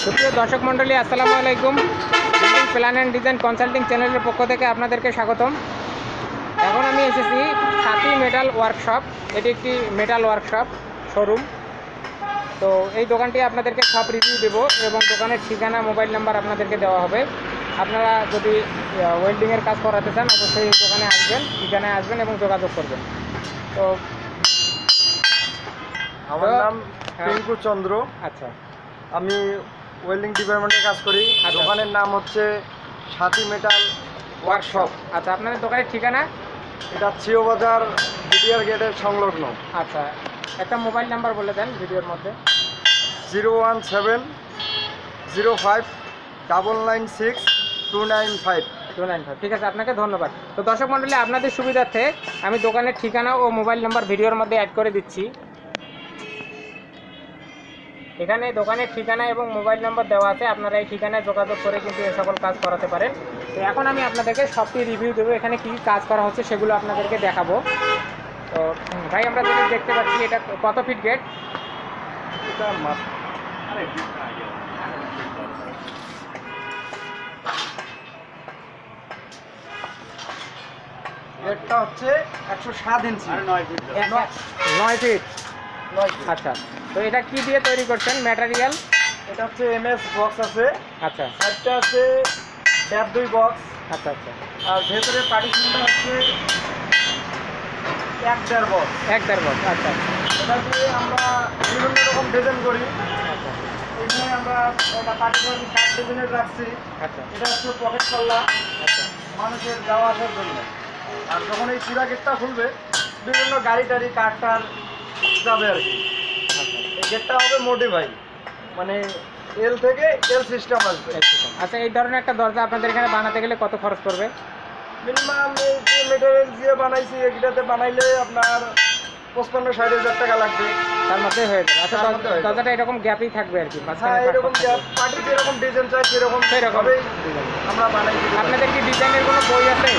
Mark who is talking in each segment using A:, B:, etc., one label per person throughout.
A: সুপ্রিয় দর্শক মণ্ডলী, আসসালামু আলাইকুম। Building plan and design consulting চ্যানেলের পক্ষ থেকে আপনাদেরকে স্বাগতম। এখন আমি এসেছি সাথী মেটাল ওয়ার্কশপ। এটি একটি মেটাল ওয়ার্কশপ শোরুম। তো এই দোকানটি আপনাদেরকে সব রিভিউ দেবো এবং দোকানের ঠিকানা, মোবাইল নাম্বার আপনাদেরকে দেওয়া হবে। আপনারা যদি ওয়েল্ডিংয়ের কাজ করাতে চান অবশ্যই এই দোকানে আসবেন, ঠিকানায় আসবেন এবং যোগাযোগ করবেন। তো
B: আমার নাম টিঙ্কু চন্দ্র।
A: আচ্ছা,
B: আমি ওয়েল্ডিং ডিপার্টমেন্টে কাজ করি। দোকানের নাম হচ্ছে সাথী মেটাল ওয়ার্কশপ।
A: আচ্ছা, আপনাদের দোকানের ঠিকানা?
B: এটা ছিও বাজার বিডিআর গেটের সংলগ্ন।
A: আচ্ছা, একটা মোবাইল নাম্বার বলে দেন ভিডিওর মধ্যে।
B: 01705996295।
A: ঠিক আছে, আপনাকে ধন্যবাদ। তো দর্শক মণ্ডলী, আপনাদের সুবিধার্থে আমি দোকানের ঠিকানা ও মোবাইল নাম্বার ভিডিওর মধ্যে অ্যাড করে দিচ্ছি। এখানে দোকানের ঠিকানা এবং মোবাইল নাম্বার দেওয়া আছে, আপনারা এই ঠিকানায় যোগাযোগ করে কিন্তু এই সকল কাজ করাতে পারেন। তো এখন আমি আপনাদেরকে সবটি রিভিউ দেবো, এখানে কী কাজ করা হচ্ছে সেগুলো আপনাদেরকে দেখাবো। তো ভাই, আমরা যেটা দেখতে পাচ্ছি, এটা কত ফিট গেট?
B: গেটটা হচ্ছে 107 ইঞ্চি।
A: 9 ফিট। আচ্ছা, তো এটা কি দিয়ে তৈরি করছেন ম্যাটেরিয়াল?
B: এটা হচ্ছে এমএস বক্স আছে।
A: আচ্ছা,
B: সাইডটা আছে ড্যাপ 2 বক্স।
A: আচ্ছা আচ্ছা,
B: আর ভেতরে পার্টিশনটা হচ্ছে 1.5 বক্স।
A: 1.5 বক্স। আচ্ছা
B: এটা দিয়ে আমরা বিভিন্ন রকম ডিজাইন করি।
A: আচ্ছা
B: এখানে আমরা একটা পার্টিশন কাঠ ডিজাইনের রাখছি।
A: আচ্ছা
B: এটা হচ্ছে পকেট পাল্লা
A: আচ্ছা
B: মানুষের যাওয়া আসার জন্য। আর যখন এই পুরা গেটটা খুলবে, বিভিন্ন গাড়ি টাড়ি কার টার যাবে আর কি। এই গেটটা হবে মোডিফাই, মানে এল থেকে এল সিস্টেম আসবে।
A: আচ্ছা, এই ধরনের একটা দরজা আপনাদের এখানে বানাতে গেলে কত খরচ পড়বে?
B: মিনিমাম যে মেটেরিয়াল দিয়ে বানাইছি এটাতে বানাইলে আপনার 55-60 হাজার টাকা লাগবে।
A: তার মধ্যে হয়ে যাবে। আচ্ছা,
B: তার মধ্যে হয়ে যাবে।
A: দরজাটা এরকম গ্যাপই থাকবে আর কি?
B: হ্যাঁ, এরকম পার্টি যেরকম ডিজাইন চাই সেরকম ভাবেই আমরা বানাই দিই।
A: আপনাদের কি ডিজাইনের কোনো বই আছে?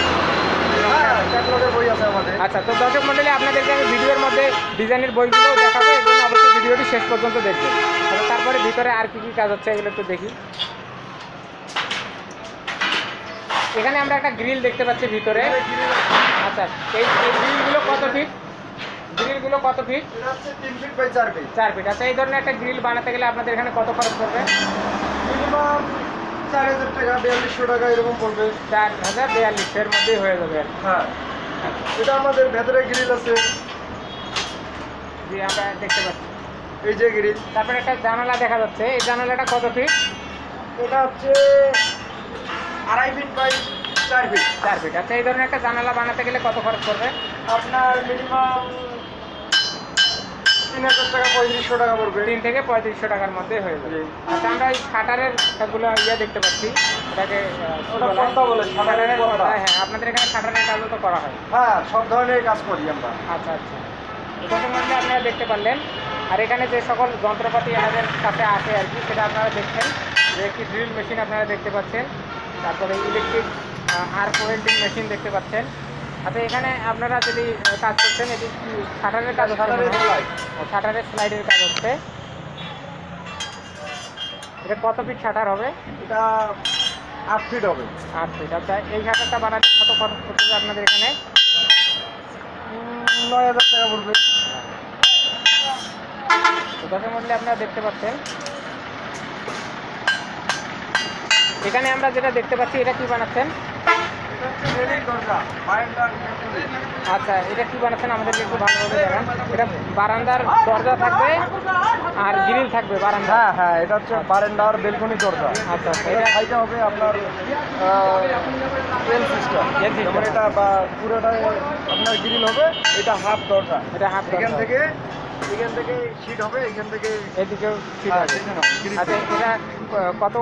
B: হ্যাঁ, ক্যাটালগের বই আছে আমাদের।
A: আচ্ছা, তো দর্শক মণ্ডলী, আপনাদেরকে আমি ভিডিওর মধ্যে ডিজাইনের বইগুলো দেখাবো, এর জন্য অবশ্যই ভিডিওটি শেষ পর্যন্ত দেখবেন। তারপরে ভিতরে আর কি কি কাজ হচ্ছে এগুলো একটু দেখি। এখানে আমরা একটা গ্রিল দেখতে পাচ্ছি ভিতরে। আচ্ছা, এই গ্রিলগুলো কত ফিট? গ্রিলগুলো কত ফিট?
B: এটা হচ্ছে 3 ফিট বাই 4 ফিট।
A: 4 ফিট। আচ্ছা, এই ধরনের একটা গ্রিল বানাতে গেলে আপনাদের এখানে কত খরচ পড়বে?
B: মিনিমাম 4000 টাকা 4200 টাকা এরকম পড়বে।
A: 4042 এর মধ্যেই হয়ে যাবে।
B: হ্যাঁ, এটা আমাদের ভেতরে গ্রিল আছে,
A: জি, আমরা দেখতে পাচ্ছি।
B: এই যে গ্রিল।
A: তারপরে একটা জানালা দেখা যাচ্ছে, এই জানালাটা কত ফিট?
B: এটা হচ্ছে 2.5 ফিট বাই 4 ফিট।
A: 4 ফিট। আচ্ছা, এই ধরনের একটা জানালা বানাতে গেলে কত খরচ পড়বে?
B: আপনার মিনিমাম 3000 টাকা 3500 টাকা পড়বে।
A: 3 থেকে 3500 টাকার মধ্যে হয়ে যাবে।
B: জি।
A: আচ্ছা, আমরা এই শাটারের গুলো দেখতে পাচ্ছি, এটাকে
B: ওটা পর্দা বলে, শাটারের পর্দা।
A: হ্যাঁ, আপনাদের এখানে শাটারের কাজও তো করা হয়?
B: হ্যাঁ, সব ধরনের কাজ করি আমরা।
A: আচ্ছা আচ্ছা, এটার মধ্যে আপনারা দেখতে পারলেন। আর এখানে যে সকল যন্ত্রপাতি আমাদের কাছে আছে আর কি, সেটা আপনারা দেখছেন যে একটি ড্রিল মেশিন আপনারা দেখতে পাচ্ছেন, তারপরে ইলেকট্রিক আর্ক ওয়েল্ডিং মেশিন দেখতে পাচ্ছেন। আচ্ছা, এখানে আপনারা যদি কাজ করছেন, এটি কি শাটারের কাজ?
B: শাটারের সেলাই।
A: শাটারের স্লাইডের কাজ হচ্ছে। এটা কত ফিট শাটার হবে?
B: এটা 8 ফিট হবে।
A: 8 ফিট। আচ্ছা, এই শাটারটা বানাতে কত খরচ পড়ছে আপনাদের এখানে?
B: 9000 টাকা পড়বে।
A: দশের মধ্যে আপনারা দেখতে পাচ্ছেন, এখানে আমরা যেটা দেখতে পাচ্ছি, এটা কি বানাচ্ছেন?
B: এটা হচ্ছে রেলিং দরজা, বারান্দার।
A: আচ্ছা, এটা কি বানাচ্ছেন আমাদেরকে একটু ভালোভাবে জানান। এটা বারান্দার দরজা থাকবে আর গ্রিল থাকবে বারান্দা?
B: হ্যাঁ হ্যাঁ, এটা হচ্ছে বারান্দার বেলকনি দরজা।
A: আচ্ছা আচ্ছা,
B: এটা
A: এটা
B: সাইডে হবে আপনার এল সিস্টেম।
A: এল সিস্টেম।
B: যেমন এটা বা পুরোটাই আপনার গ্রিল হবে, এটা হাফ দরজা।
A: এটা হাফ
B: এখান থেকে শীট হবে, এখান থেকে
A: এদিকেও ঠিক
B: হ্যাঁ,
A: আছে।
B: সেখানে হবে, গ্রিল।
A: আচ্ছা, এটা কত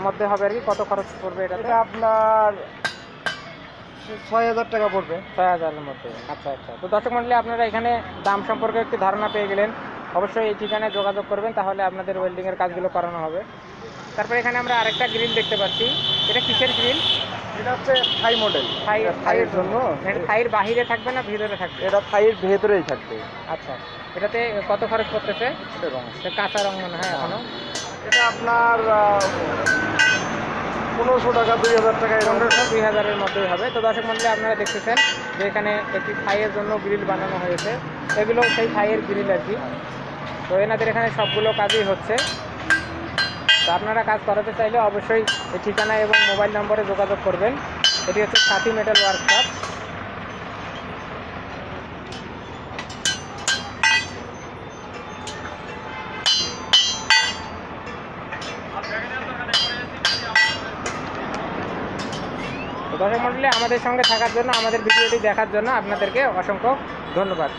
A: মধ্যে হবে আর কি? কত খরচ পড়বে এটা?
B: এটা আপনার 6000 টাকা পড়বে।
A: 6000-এর মধ্যে। আচ্ছা আচ্ছা, তো দর্শক মণ্ডলী, আপনারা এখানে দাম সম্পর্কে একটি ধারণা পেয়ে গেলেন। অবশ্যই এই ঠিকানায় যোগাযোগ করবেন, তাহলে আপনাদের ওয়েল্ডিংয়ের কাজগুলো করানো হবে। তারপরে এখানে আমরা আরেকটা গ্রিল দেখতে পাচ্ছি, এটা কিসের গ্রিল?
B: এটা হচ্ছে থাই মডেল। থাইয়ের জন্য।
A: এটা থাইয়ের বাহিরে থাকবে না ভিতরে থাকবে?
B: এটা থাইয়ের ভেতরেই থাকবে।
A: আচ্ছা, এটাতে কত খরচ পড়তেছে? এটা কাঁচা রং মনে হয় এখনো।
B: এটা আপনার 1500 টাকা 2000 টাকা এরকম।
A: 1500-2000-এর মধ্যেই হবে। তো দর্শক মণ্ডলী আপনারা দেখতেছেন যে এখানে একটি থাইয়ের জন্য গ্রিল বানানো হয়েছে, এগুলো সেই থাইয়ের গ্রিল আর কি। তো এনাদের এখানে সবগুলো কাজই হচ্ছে। তো আপনারা কাজ করাতে চাইলে অবশ্যই এই ঠিকানা এবং মোবাইল নম্বরে যোগাযোগ করবেন। এটি হচ্ছে সাথী মেটাল ওয়ার্কশপ। তো দর্শক মণ্ডলী আমাদের সঙ্গে থাকার জন্য, আমাদের ভিডিওটি দেখার জন্য আপনাদেরকে অসংখ্য ধন্যবাদ।